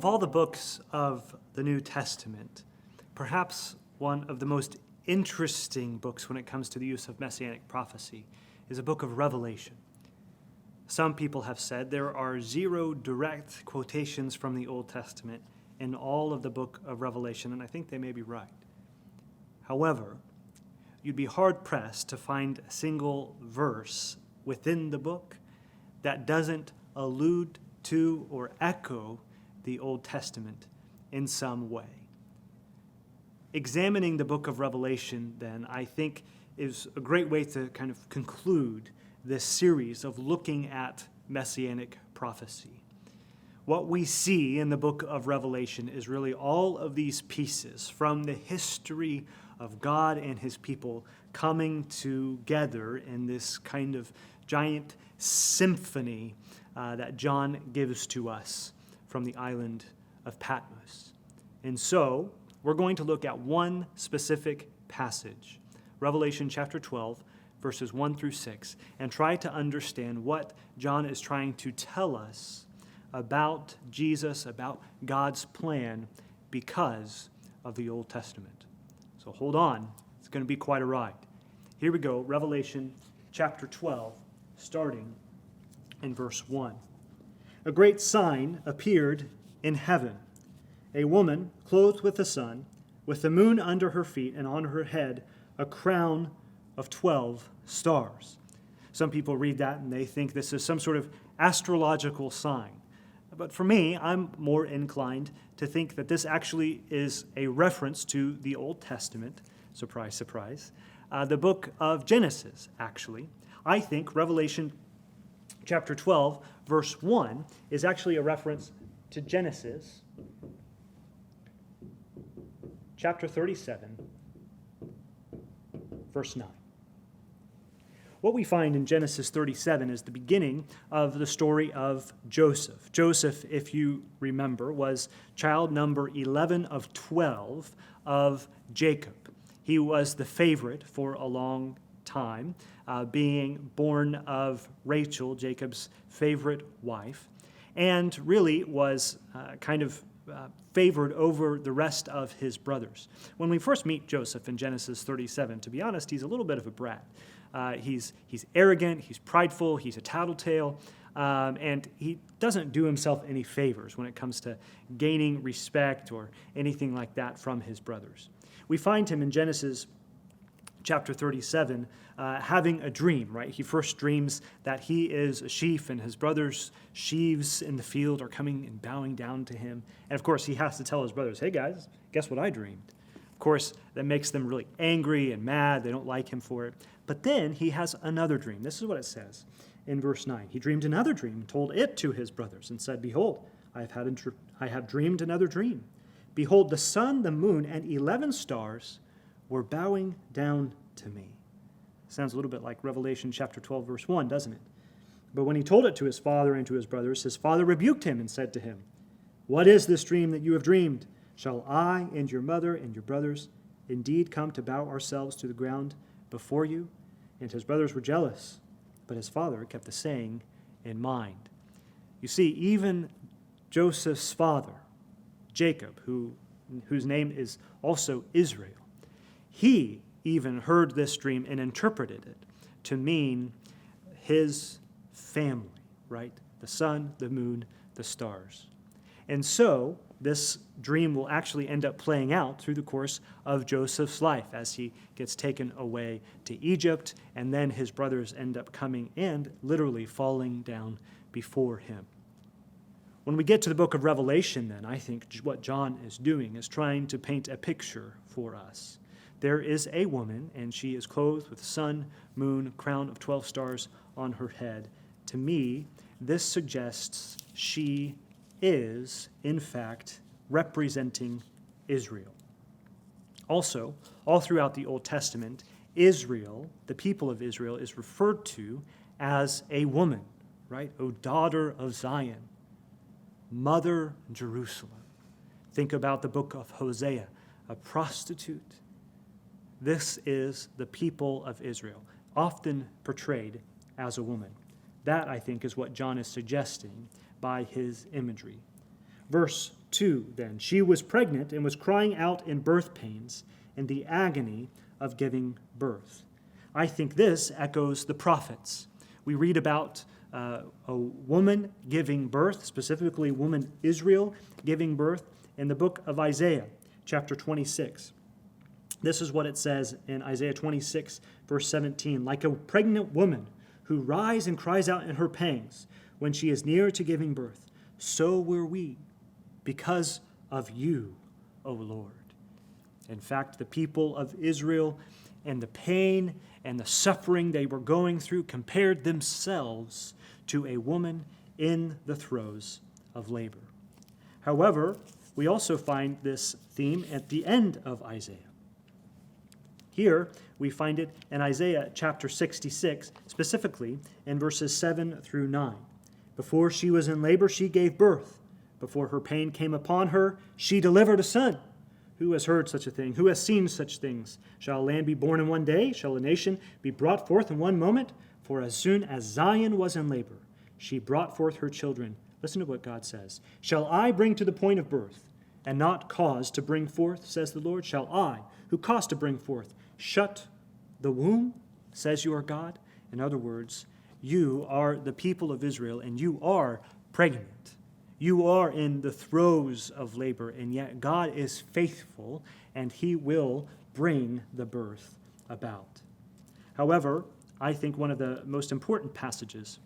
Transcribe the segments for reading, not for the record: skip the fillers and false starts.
all the books of the New Testament, perhaps one of the most interesting books when it comes to the use of Messianic prophecy is a book of Revelation. Some people have said there are 0 direct quotations from the Old Testament in all of the book of Revelation, and I think they may be right. However, you'd be hard-pressed to find a single verse within the book that doesn't allude to or echo the Old Testament in some way. Examining the book of Revelation, then, I think is a great way to kind of conclude this series of looking at Messianic prophecy. What we see in the book of Revelation is really all of these pieces from the history of God and his people coming together in this kind of giant symphony that John gives to us from the island of Patmos. And so, we're going to look at one specific passage, Revelation chapter 12, verses 1 through 6, and try to understand what John is trying to tell us about Jesus, about God's plan because of the Old Testament. So hold on, it's going to be quite a ride. Here we go, Revelation chapter 12, starting in verse 1. A great sign appeared in heaven, a woman clothed with the sun, with the moon under her feet, and on her head a crown of 12 stars. Some people read that and they think this is some sort of astrological sign. But for me, I'm more inclined to think that this actually is a reference to the Old Testament. Surprise, surprise. The book of Genesis, actually. I think Revelation chapter 12, verse 1, is actually a reference to Genesis chapter 37, verse 9. What we find in Genesis 37 is the beginning of the story of Joseph. Joseph, if you remember, was child number 11 of 12 of Jacob. He was the favorite for a long time, being born of Rachel, Jacob's favorite wife, and really was favored over the rest of his brothers. When we first meet Joseph in Genesis 37, to be honest, he's a little bit of a brat. He's arrogant, he's prideful, he's a tattletale, and he doesn't do himself any favors when it comes to gaining respect or anything like that from his brothers. We find him in Genesis chapter 37 having a dream, right? He first dreams that he is a sheaf and his brothers' sheaves in the field are coming and bowing down to him. And of course, he has to tell his brothers, hey guys, guess what I dreamed? Of course, that makes them really angry and mad. They don't like him for it. But then he has another dream. This is what it says in verse 9. He dreamed another dream, told it to his brothers, and said, behold, I have dreamed another dream. Behold, the sun, the moon, and 11 stars were bowing down to me. Sounds a little bit like Revelation chapter 12, verse 1, doesn't it? But when he told it to his father and to his brothers, his father rebuked him and said to him, what is this dream that you have dreamed? Shall I and your mother and your brothers indeed come to bow ourselves to the ground before you? And his brothers were jealous, but his father kept the saying in mind. You see, even Joseph's father, Jacob, whose name is also Israel, he even heard this dream and interpreted it to mean his family, right? The sun, the moon, the stars. And so this dream will actually end up playing out through the course of Joseph's life as he gets taken away to Egypt, and then his brothers end up coming and literally falling down before him. When we get to the book of Revelation, then, I think what John is doing is trying to paint a picture for us. There is a woman, and she is clothed with sun, moon, crown of 12 stars on her head. To me, this suggests she is, in fact, representing Israel. Also, all throughout the Old Testament, Israel, the people of Israel, is referred to as a woman, right? O daughter of Zion, Mother Jerusalem. Think about the book of Hosea, a prostitute. This is the people of Israel, often portrayed as a woman. That, I think, is what John is suggesting by his imagery. Verse 2, then, she was pregnant and was crying out in birth pains in the agony of giving birth. I think this echoes the prophets. We read about a woman giving birth, specifically woman Israel giving birth, in the book of Isaiah, chapter 26. This is what it says in Isaiah 26, verse 17. Like a pregnant woman who rises and cries out in her pangs when she is near to giving birth, so were we because of you, O Lord. In fact, the people of Israel and the pain and the suffering they were going through compared themselves to a woman in the throes of labor. However, we also find this theme at the end of Isaiah. Here, we find it in Isaiah chapter 66, specifically in verses 7 through 9. Before she was in labor, she gave birth. Before her pain came upon her, she delivered a son. Who has heard such a thing? Who has seen such things? Shall a land be born in one day? Shall a nation be brought forth in one moment? For as soon as Zion was in labor, she brought forth her children. Listen to what God says. Shall I bring to the point of birth and not cause to bring forth, says the Lord? Shall I, who caused to bring forth, shut the womb, says your God? In other words, you are the people of Israel, and you are pregnant. You are in the throes of labor, and yet God is faithful, and he will bring the birth about. However, I think one of the most important passages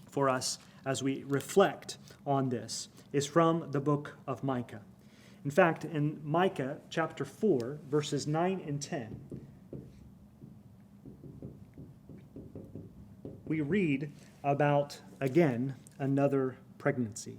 for us as we reflect on this is from the book of Micah. In fact, in Micah chapter 4, verses 9 and 10, we read about, again, another pregnancy.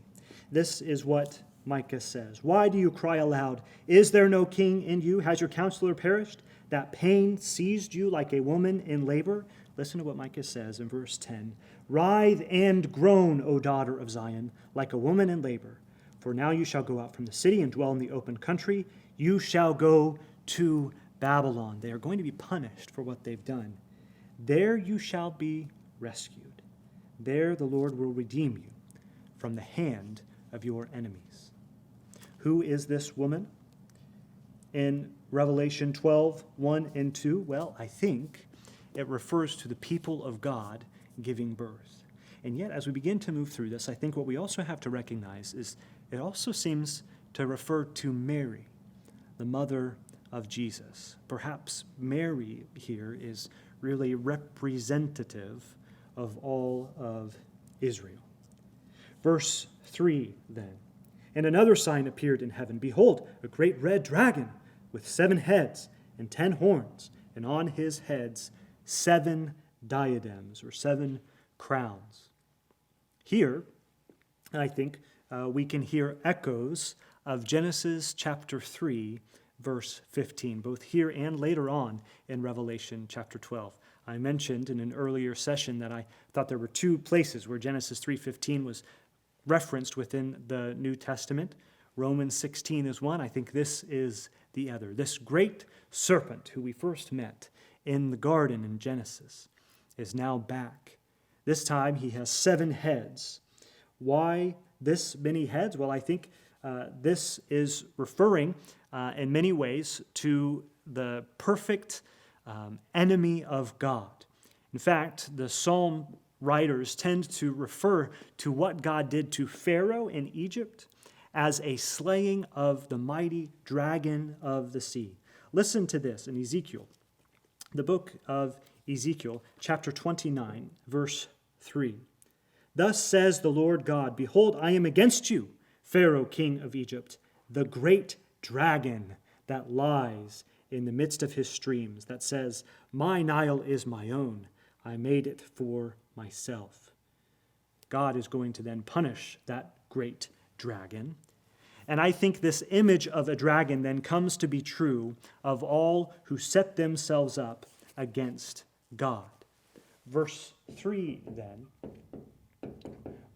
This is what Micah says. Why do you cry aloud? Is there no king in you? Has your counselor perished? That pain seized you like a woman in labor? Listen to what Micah says in verse 10. Writhe and groan, O daughter of Zion, like a woman in labor. For now you shall go out from the city and dwell in the open country. You shall go to Babylon. They are going to be punished for what they've done. There you shall be rescued. There the Lord will redeem you from the hand of your enemies. Who is this woman? In Revelation 12, 1 and 2, well, I think it refers to the people of God giving birth. And yet, as we begin to move through this, I think what we also have to recognize is it also seems to refer to Mary, the mother of Jesus. Perhaps Mary here is really representative of all of Israel. Verse 3, then. And another sign appeared in heaven. Behold, a great red dragon with 7 heads and 10 horns, and on his heads 7 diadems, or 7 crowns. Here, I think, we can hear echoes of Genesis chapter 3, verse 15, both here and later on in Revelation chapter 12. I mentioned in an earlier session that I thought there were 2 places where Genesis 3:15 was referenced within the New Testament. Romans 16 is one. I think this is the other. This great serpent who we first met in the garden in Genesis is now back. This time he has 7 heads. Why this many heads? Well, I think this is referring in many ways to the perfect enemy of God. In fact, the Psalm writers tend to refer to what God did to Pharaoh in Egypt as a slaying of the mighty dragon of the sea. Listen to this in Ezekiel, the book of Ezekiel, chapter 29, verse 3. Thus says the Lord God, behold, I am against you, Pharaoh, king of Egypt, the great dragon that lies in the midst of his streams, that says, my Nile is my own, I made it for myself. God is going to then punish that great dragon. And I think this image of a dragon then comes to be true of all who set themselves up against God. Verse 3 then,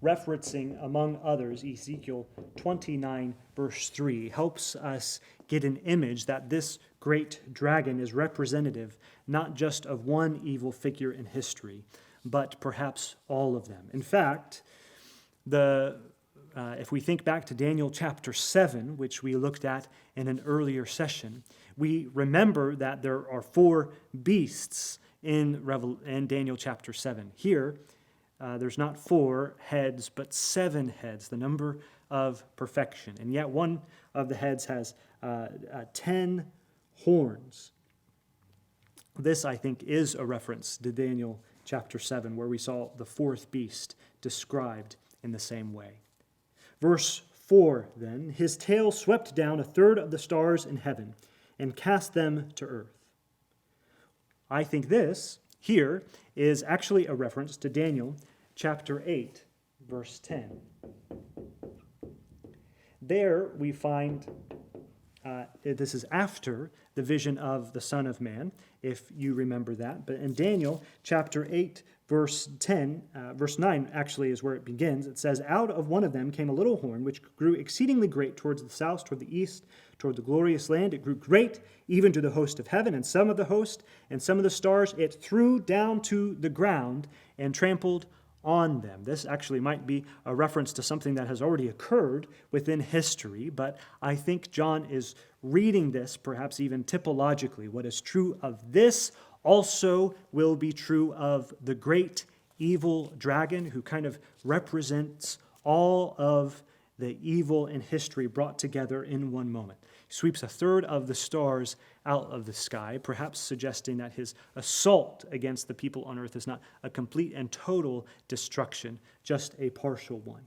referencing among others Ezekiel 29 verse 3, helps us get an image that this great dragon is representative not just of one evil figure in history, but perhaps all of them. In fact, the if we think back to Daniel chapter 7, which we looked at in an earlier session, we remember that there are 4 beasts in Daniel chapter 7. Here, there's not 4 heads, but 7 heads, the number of perfection. And yet one of the heads has 10 horns. This, I think, is a reference to Daniel chapter 7, where we saw the 4th beast described in the same way. Verse 4, then, his tail swept down 1/3 of the stars in heaven and cast them to earth. I think this here is actually a reference to Daniel chapter 8, verse 10. There we find, this is after the vision of the Son of Man, if you remember that. But in Daniel chapter 8, verse 9 actually is where it begins. It says, out of one of them came a little horn, which grew exceedingly great towards the south, toward the east, toward the glorious land. It grew great, even to the host of heaven, and some of the host, and some of the stars it threw down to the ground and trampled on them. This actually might be a reference to something that has already occurred within history, but I think John is reading this perhaps even typologically. What is true of this also will be true of the great evil dragon, who kind of represents all of the evil in history brought together in one moment. He sweeps 1/3 of the stars out of the sky, perhaps suggesting that his assault against the people on earth is not a complete and total destruction, just a partial one.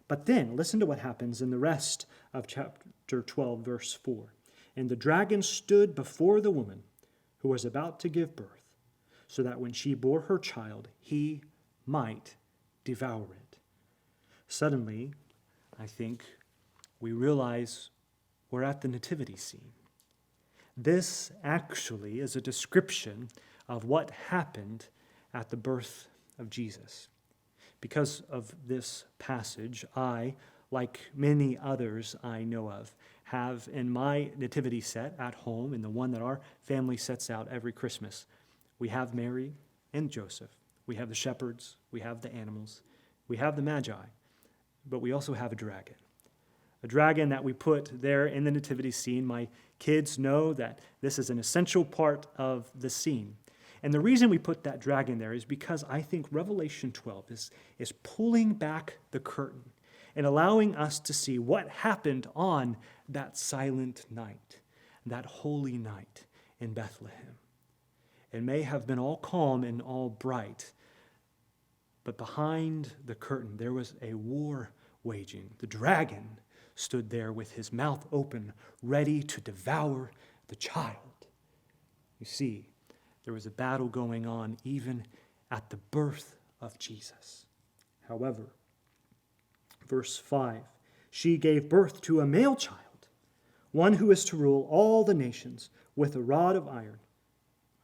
But then, listen to what happens in the rest of chapter 12, verse 4. And the dragon stood before the woman who was about to give birth, so that when she bore her child, he might devour it. Suddenly, I think we realize we're at the nativity scene. This actually is a description of what happened at the birth of Jesus. Because of this passage, I, like many others I know of, have in my nativity set at home, and the one that our family sets out every Christmas, we have Mary and Joseph. We have the shepherds. We have the animals. We have the Magi. But we also have a dragon. A dragon that we put there in the nativity scene. My kids know that this is an essential part of the scene. And the reason we put that dragon there is because I think Revelation 12 is pulling back the curtain and allowing us to see what happened on that silent night, that holy night in Bethlehem. It may have been all calm and all bright, but behind the curtain there was a war waging. The dragon stood there with his mouth open, ready to devour the child. You see, there was a battle going on even at the birth of Jesus. However, verse 5, she gave birth to a male child, one who is to rule all the nations with a rod of iron.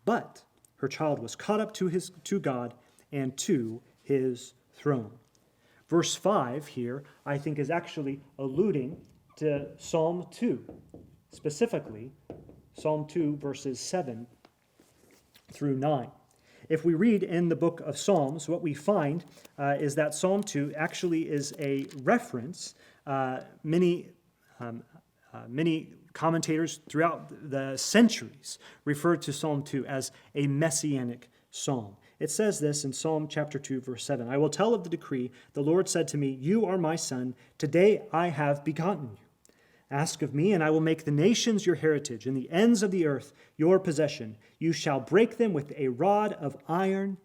But her child was caught up to God and to his throne. Verse 5 here, I think, is actually alluding to Psalm 2, specifically Psalm 2, verses 7 through 9. If we read in the book of Psalms, what we find is that Psalm 2 actually is a reference. Many commentators throughout the centuries refer to Psalm 2 as a Messianic psalm. It says this in Psalm chapter 2, verse 7. I will tell of the decree. The Lord said to me, you are my son. Today I have begotten you. Ask of me, and I will make the nations your heritage, and the ends of the earth your possession. You shall break them with a rod of iron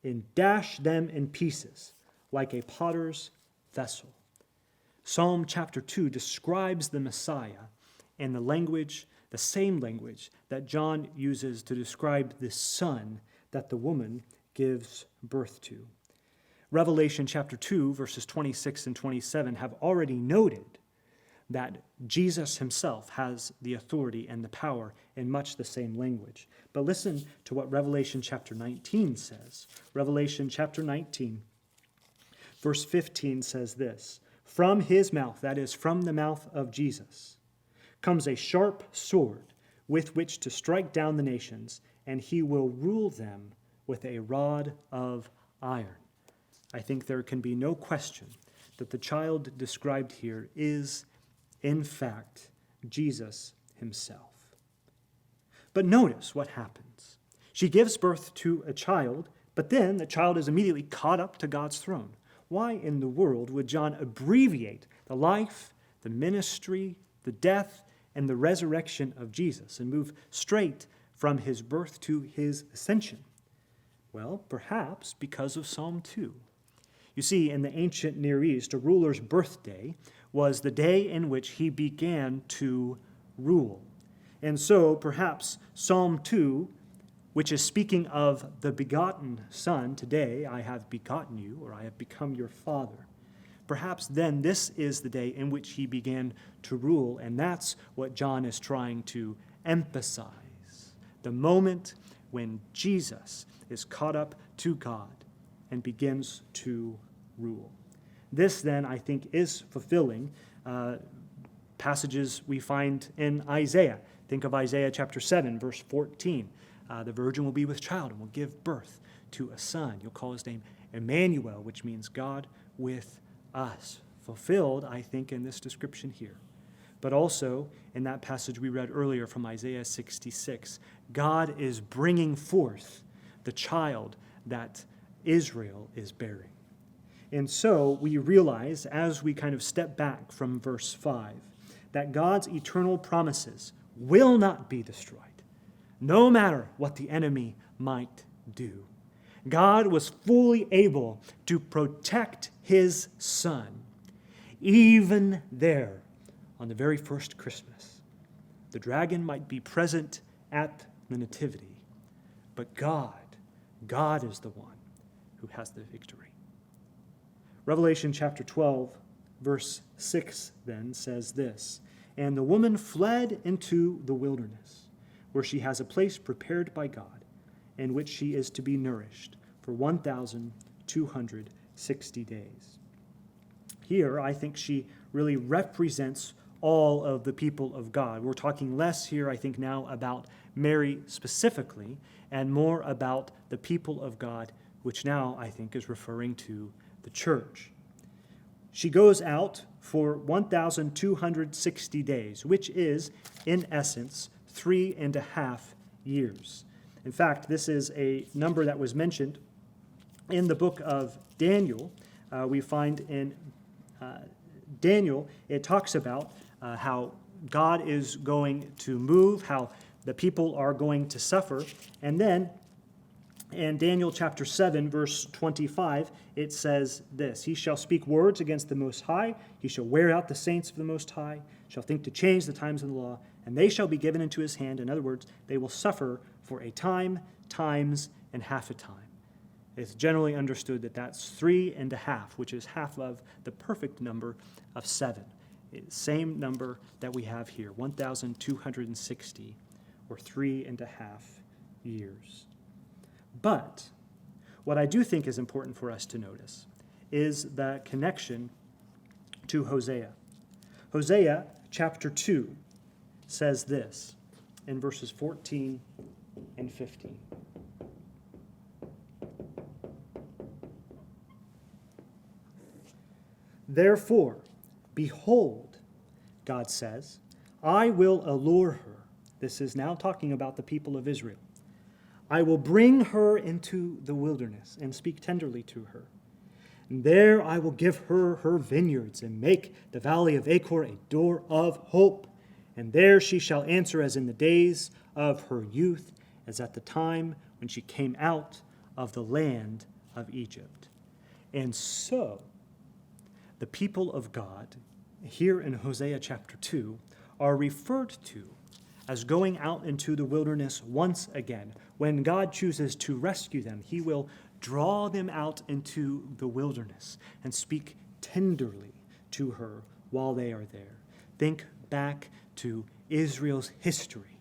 and dash them in pieces like a potter's vessel. Psalm chapter 2 describes the Messiah in the same language that John uses to describe the son that the woman gives birth to. Revelation chapter 2, verses 26 and 27 have already noted that Jesus himself has the authority and the power in much the same language. But listen to what Revelation chapter 19 says. Revelation chapter 19, verse 15 says this, from his mouth, that is, from the mouth of Jesus, comes a sharp sword with which to strike down the nations, and he will rule them with a rod of iron. I think there can be no question that the child described here is, in fact, Jesus himself. But notice what happens. She gives birth to a child, but then the child is immediately caught up to God's throne. Why in the world would John abbreviate the life, the ministry, the death, and the resurrection of Jesus and move straight from his birth to his ascension? Well, perhaps because of Psalm 2. You see, in the ancient Near East, a ruler's birthday was the day in which he began to rule. And so, perhaps Psalm 2, which is speaking of the begotten Son, today I have begotten you, or I have become your father. Perhaps then this is the day in which he began to rule, and that's what John is trying to emphasize. The moment when Jesus is caught up to God and begins to rule. This then, I think, is fulfilling passages we find in Isaiah. Think of Isaiah chapter 7, verse 14. The virgin will be with child and will give birth to a son. You'll call his name Emmanuel, which means God with us. Fulfilled, I think, in this description here. But also, in that passage we read earlier from Isaiah 66, God is bringing forth the child that Israel is bearing. And so we realize, as we kind of step back from verse 5, that God's eternal promises will not be destroyed, no matter what the enemy might do. God was fully able to protect his Son, even there on the very first Christmas. The dragon might be present at the Nativity, but God is the one who has the victory. Revelation chapter 12, verse 6 then says this, "And the woman fled into the wilderness, where she has a place prepared by God, in which she is to be nourished for 1,260 days." Here, I think she really represents all of the people of God. We're talking less here, I think, now about Mary specifically, and more about the people of God, which now, I think, is referring to the church. She goes out for 1,260 days, which is, in essence, 3.5 years. In fact, this is a number that was mentioned in the book of Daniel. We find in Daniel, it talks about how God is going to move, how the people are going to suffer. And then in Daniel chapter 7, verse 25, it says this, "He shall speak words against the Most High. He shall wear out the saints of the Most High, shall think to change the times of the law, and they shall be given into his hand." In other words, they will suffer for a time, times, and half a time. It's generally understood that that's 3.5, which is half of the perfect number of 7. Same number that we have here, 1,260, or 3.5 years. But what I do think is important for us to notice is the connection to Hosea. Hosea chapter 2 says this in verses 14 and 15. "Therefore, behold," God says, "I will allure her." This is now talking about the people of Israel. "I will bring her into the wilderness and speak tenderly to her. And there I will give her her vineyards and make the valley of Achor a door of hope. And there she shall answer as in the days of her youth, as at the time when she came out of the land of Egypt." And so, the people of God, here in Hosea chapter 2, are referred to as going out into the wilderness once again. When God chooses to rescue them, he will draw them out into the wilderness and speak tenderly to her while they are there. Think back to Israel's history.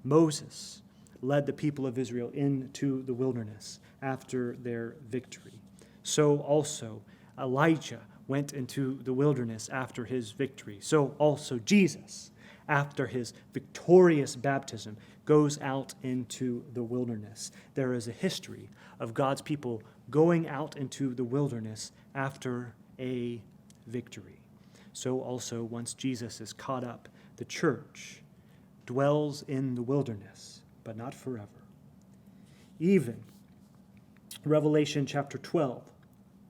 Moses led the people of Israel into the wilderness after their victory. So also Elijah went into the wilderness after his victory. So also Jesus, after his victorious baptism, goes out into the wilderness. There is a history of God's people going out into the wilderness after a victory. So also, once Jesus is caught up, the church dwells in the wilderness, but not forever. Even Revelation chapter 12,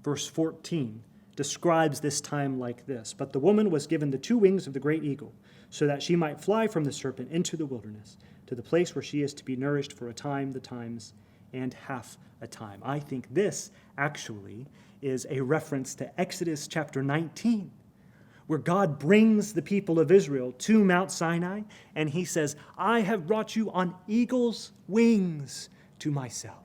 verse 14, describes this time like this. But the woman was given the 2 wings of the great eagle, so that she might fly from the serpent into the wilderness, to the place where she is to be nourished for a time, the times, and half a time. I think this actually is a reference to Exodus chapter 19, where God brings the people of Israel to Mount Sinai, and he says, I have brought you on eagle's wings to myself.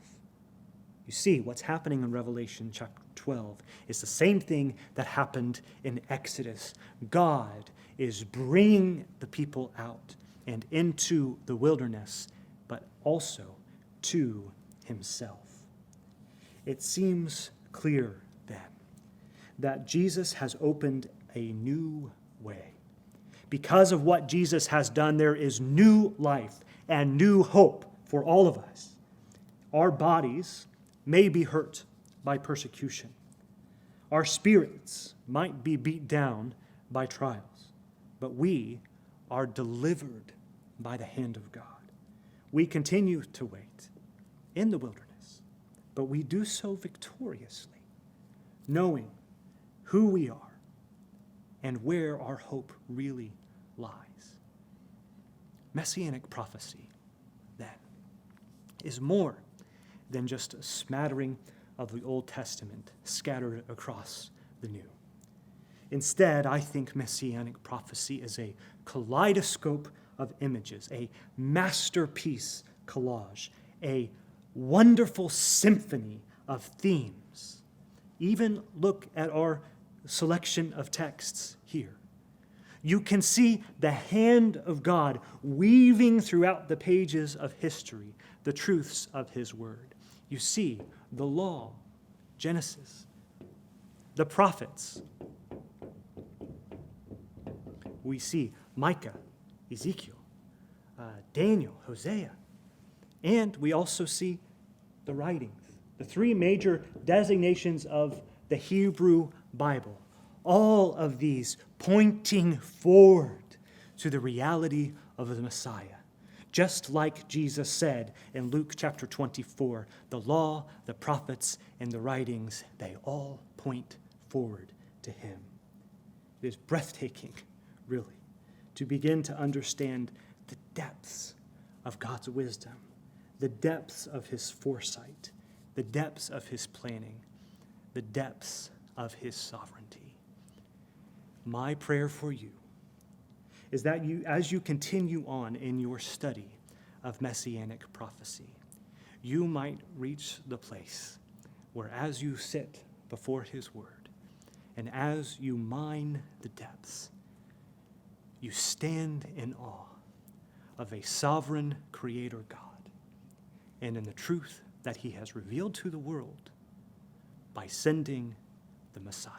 You see, what's happening in Revelation chapter 12 is the same thing that happened in Exodus. God is bringing the people out and into the wilderness, but also to himself. It seems clear then that Jesus has opened a new way. Because of what Jesus has done, there is new life and new hope for all of us. Our bodies may be hurt by persecution. Our spirits might be beat down by trials, but we are delivered by the hand of God. We continue to wait in the wilderness, but we do so victoriously, knowing who we are and where our hope really lies. Messianic prophecy, then, is more than just a smattering of the Old Testament scattered across the New. Instead, I think Messianic prophecy is a kaleidoscope of images, a masterpiece collage, a wonderful symphony of themes. Even look at our selection of texts here. You can see the hand of God weaving throughout the pages of history the truths of his word. You see the law, Genesis, the prophets. We see Micah, Ezekiel, Daniel, Hosea, and we also see the writings, the 3 major designations of the Hebrew Bible. All of these pointing forward to the reality of the Messiah. Just like Jesus said in Luke chapter 24, the law, the prophets, and the writings, they all point forward to him. It is breathtaking, really, to begin to understand the depths of God's wisdom, the depths of his foresight, the depths of his planning, the depths of his sovereignty. My prayer for you is that you, as you continue on in your study of Messianic prophecy, you might reach the place where, as you sit before his word and as you mine the depths, you stand in awe of a sovereign creator God and in the truth that he has revealed to the world by sending the Messiah.